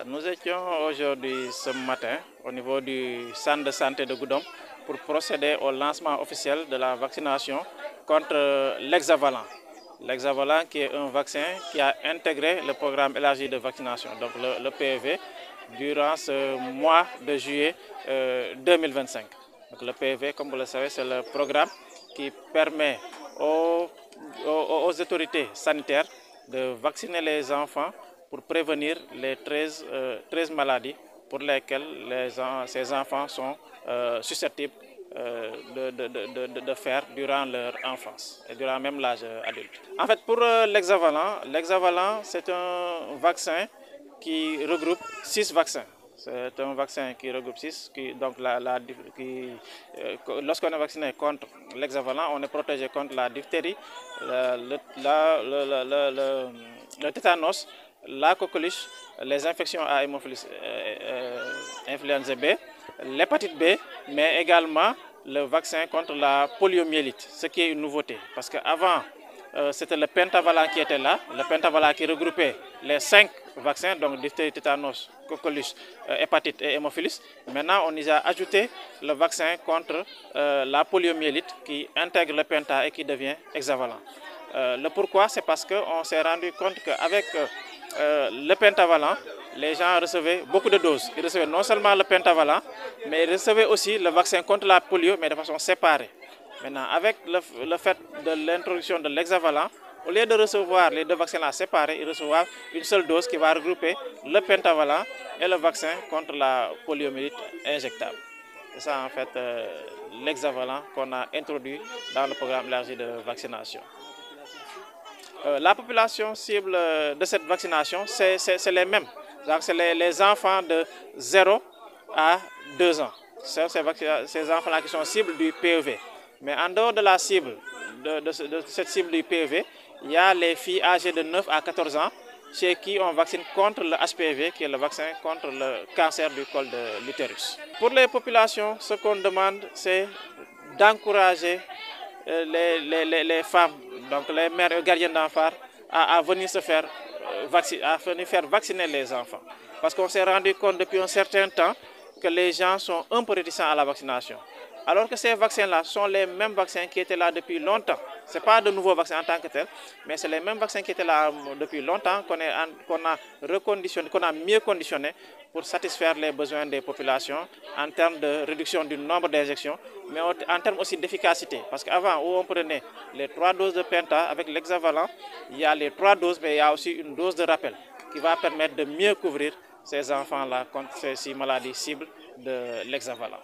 Nous étions aujourd'hui ce matin au niveau du centre de santé de Goudomp pour procéder au lancement officiel de la vaccination contre l'hexavalent. L'hexavalent qui est un vaccin qui a intégré le programme élargi de vaccination, donc le PEV, durant ce mois de juillet 2025. Donc le PEV, comme vous le savez, c'est le programme qui permet aux autorités sanitaires de vacciner les enfants pour prévenir les 13 maladies pour lesquelles ces enfants sont susceptibles de faire durant leur enfance et durant même l'âge adulte. En fait, pour l'hexavalent, c'est un vaccin qui regroupe 6 vaccins. C'est un vaccin qui regroupe 6. Lorsqu'on est vacciné contre l'hexavalent, on est protégé contre la diphtérie, le tétanos, la coqueluche, les infections à hémophilus influenza B, l'hépatite B, mais également le vaccin contre la poliomyélite, ce qui est une nouveauté. Parce qu'avant, c'était le pentavalent qui était là, le pentavalent qui regroupait les 5 vaccins, donc diphtérie, tétanos, coqueluche, hépatite et hémophilus. Maintenant, on y a ajouté le vaccin contre la poliomyélite qui intègre le penta et qui devient hexavalent. Le pourquoi, c'est parce qu'on s'est rendu compte qu'avec le pentavalent, les gens recevaient beaucoup de doses. Ils recevaient non seulement le pentavalent, mais ils recevaient aussi le vaccin contre la polio, mais de façon séparée. Maintenant, avec le fait de l'introduction de l'hexavalent, au lieu de recevoir les deux vaccins séparés, ils reçoivent une seule dose qui va regrouper le pentavalent et le vaccin contre la poliomyélite injectable. C'est ça en fait l'hexavalent qu'on a introduit dans le programme élargi de vaccination. La population cible de cette vaccination, c'est les mêmes. C'est les enfants de 0 à 2 ans. C'est ces enfants-là qui sont cibles du PEV. Mais en dehors de la cible, de cette cible du PEV, il y a les filles âgées de 9 à 14 ans chez qui on vaccine contre le HPV, qui est le vaccin contre le cancer du col de l'utérus. Pour les populations, ce qu'on demande, c'est d'encourager les femmes, donc les mères et gardiennes d'enfants, à venir se faire vacciner les enfants. Parce qu'on s'est rendu compte depuis un certain temps que les gens sont un peu réticents à la vaccination. Alors que ces vaccins-là sont les mêmes vaccins qui étaient là depuis longtemps. Ce n'est pas de nouveaux vaccins en tant que tels, mais c'est les mêmes vaccins qui étaient là depuis longtemps, qu'on a reconditionné, qu'on a mieux conditionné pour satisfaire les besoins des populations en termes de réduction du nombre d'injections, mais en termes aussi d'efficacité. Parce qu'avant, où on prenait les 3 doses de penta avec l'hexavalent, il y a les 3 doses, mais il y a aussi une dose de rappel qui va permettre de mieux couvrir ces enfants-là contre ces 6 maladies cibles de l'hexavalent.